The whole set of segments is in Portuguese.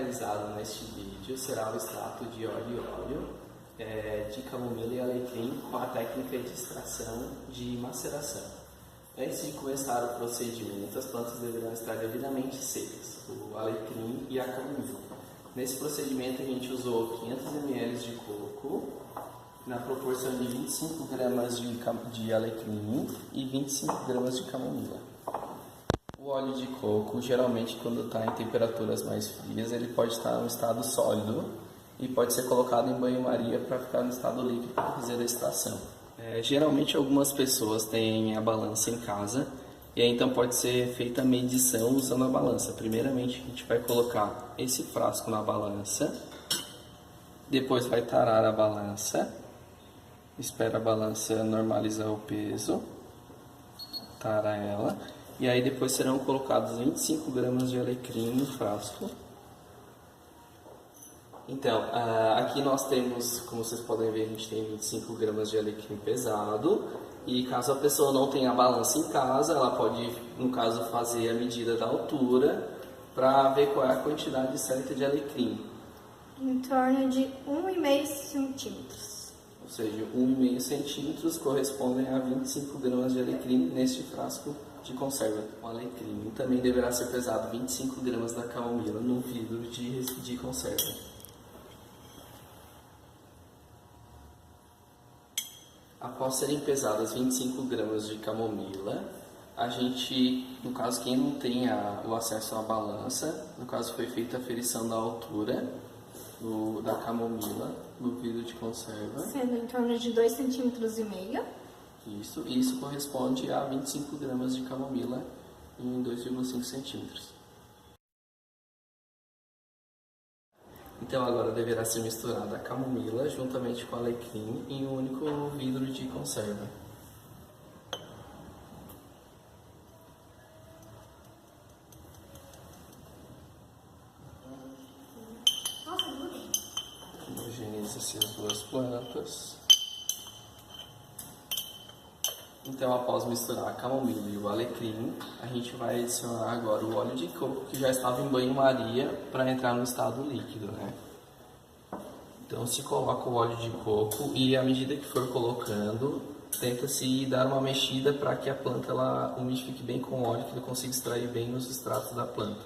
realizado neste vídeo será o extrato de óleo de camomila e alecrim com a técnica de extração de maceração. Antes de começar o procedimento, as plantas deverão estar devidamente secas, o alecrim e a camomila. Nesse procedimento a gente usou 500 ml de coco, na proporção de 25 gramas de alecrim e 25 gramas de camomila. O óleo de coco, geralmente quando está em temperaturas mais frias, ele pode estar em estado sólido e pode ser colocado em banho-maria para ficar no estado líquido para fazer a extração. Geralmente algumas pessoas têm a balança em casa e aí então pode ser feita a medição usando a balança. Primeiramente a gente vai colocar esse frasco na balança, depois vai tarar a balança, espera a balança normalizar o peso, tara ela. E aí depois serão colocados 25 gramas de alecrim no frasco. Então, aqui nós temos, como vocês podem ver, a gente tem 25 gramas de alecrim pesado. E caso a pessoa não tenha a balança em casa, ela pode, no caso, fazer a medida da altura para ver qual é a quantidade certa de alecrim. Em torno de 1,5 centímetros. Ou seja, 1,5 centímetros correspondem a 25 gramas de alecrim neste frasco de conserva. O alecrim também deverá ser pesado 25 gramas da camomila no vidro de conserva. Após serem pesadas 25 gramas de camomila, a gente, no caso quem não tem o acesso à balança, no caso foi feita a aferição da altura da camomila no vidro de conserva. Sendo em torno de 2,5 centímetros. Isso corresponde a 25 gramas de camomila em 2,5 centímetros. Então agora deverá ser misturada a camomila juntamente com o alecrim em um único vidro de conserva. Homogeneiza-se as duas plantas. Então, após misturar a camomila e o alecrim, a gente vai adicionar agora o óleo de coco que já estava em banho-maria para entrar no estado líquido, né? Então, se coloca o óleo de coco e à medida que for colocando, tenta-se dar uma mexida para que a planta ela umidifique bem com o óleo, que ele consiga extrair bem os extratos da planta.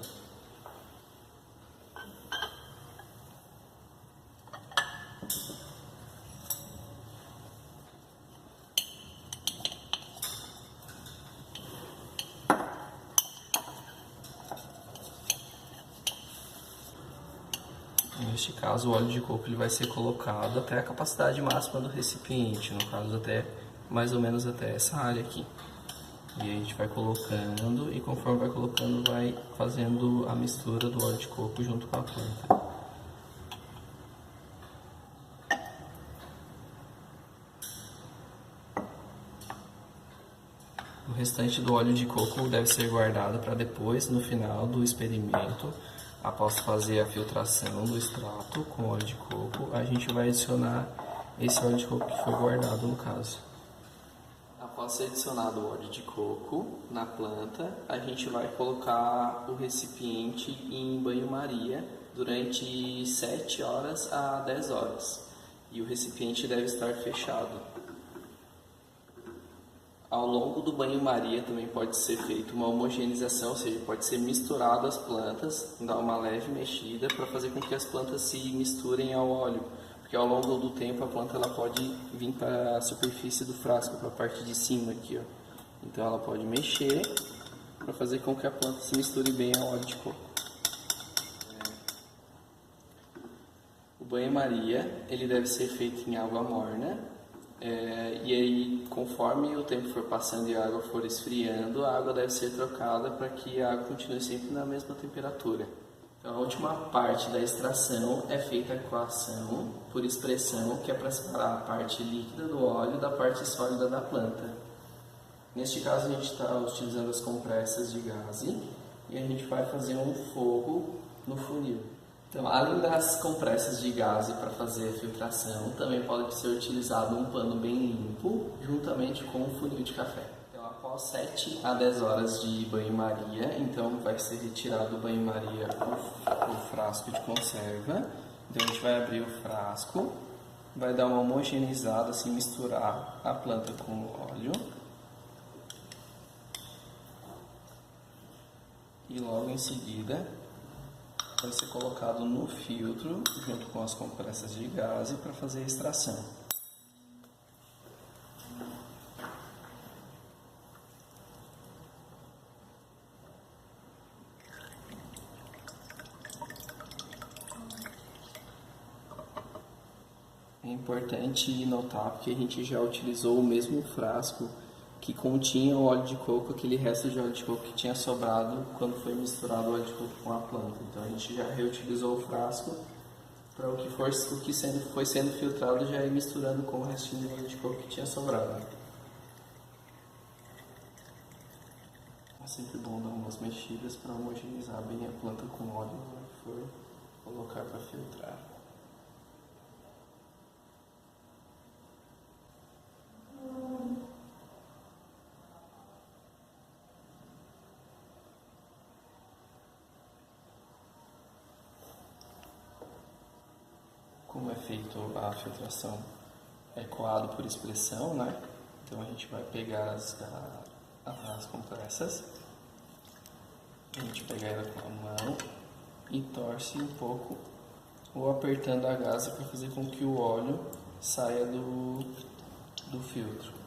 Neste caso, o óleo de coco ele vai ser colocado até a capacidade máxima do recipiente, no caso até mais ou menos até essa área aqui. E aí a gente vai colocando e conforme vai colocando vai fazendo a mistura do óleo de coco junto com a planta. O restante do óleo de coco deve ser guardado para depois, no final do experimento. Após fazer a filtração do extrato com óleo de coco, a gente vai adicionar esse óleo de coco que foi guardado no caso. Após ser adicionado o óleo de coco na planta, a gente vai colocar o recipiente em banho-maria durante 7 horas a 10 horas. E o recipiente deve estar fechado. Ao longo do banho-maria também pode ser feita uma homogeneização, ou seja, pode ser misturado as plantas, dar uma leve mexida para fazer com que as plantas se misturem ao óleo, porque ao longo do tempo a planta ela pode vir para a superfície do frasco, para a parte de cima aqui, ó. Então ela pode mexer para fazer com que a planta se misture bem ao óleo de coco. O banho-maria ele deve ser feito em água morna. E aí, conforme o tempo for passando e a água for esfriando, a água deve ser trocada para que a água continue sempre na mesma temperatura. Então, a última parte da extração é feita a coação por expressão, que é para separar a parte líquida do óleo da parte sólida da planta. Neste caso, a gente está utilizando as compressas de gaze e a gente vai fazer um fogo no funil. Então, além das compressas de gaze para fazer a filtração, também pode ser utilizado um pano bem limpo, juntamente com um funil de café. Então, após Após 7 a 10 horas de banho-maria, então vai ser retirado do banho-maria o frasco de conserva. Então a gente vai abrir o frasco, vai dar uma homogeneizada, assim, misturar a planta com o óleo. E logo em seguida vai ser colocado no filtro junto com as compressas de gaze para fazer a extração. É importante notar porque a gente já utilizou o mesmo frasco que continha o óleo de coco, aquele resto de óleo de coco que tinha sobrado quando foi misturado o óleo de coco com a planta. Então a gente já reutilizou o frasco para o que foi sendo filtrado já ir misturando com o restinho de óleo de coco que tinha sobrado. É sempre bom dar umas mexidas para homogeneizar bem a planta com óleo na hora que for colocar para filtrar. Como é feito a filtração? É coado por expressão, né? Então a gente vai pegar as compressas, a gente pega ela com a mão e torce um pouco, ou apertando a gaze para fazer com que o óleo saia do filtro.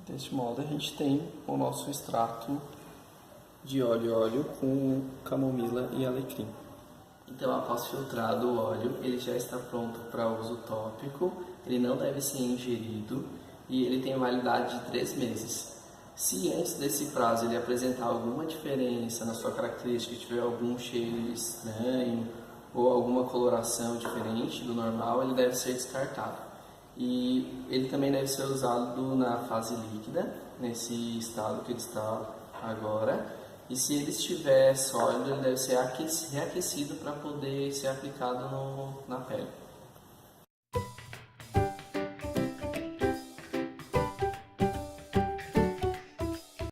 Deste modo a gente tem o nosso extrato de óleo com camomila e alecrim. Então, após filtrado o óleo, ele já está pronto para uso tópico, ele não deve ser ingerido e ele tem validade de 3 meses. Se antes desse prazo ele apresentar alguma diferença na sua característica, tiver algum cheiro estranho ou alguma coloração diferente do normal, ele deve ser descartado. E ele também deve ser usado na fase líquida, nesse estado que ele está agora. E se ele estiver sólido, ele deve ser reaquecido para poder ser aplicado na pele.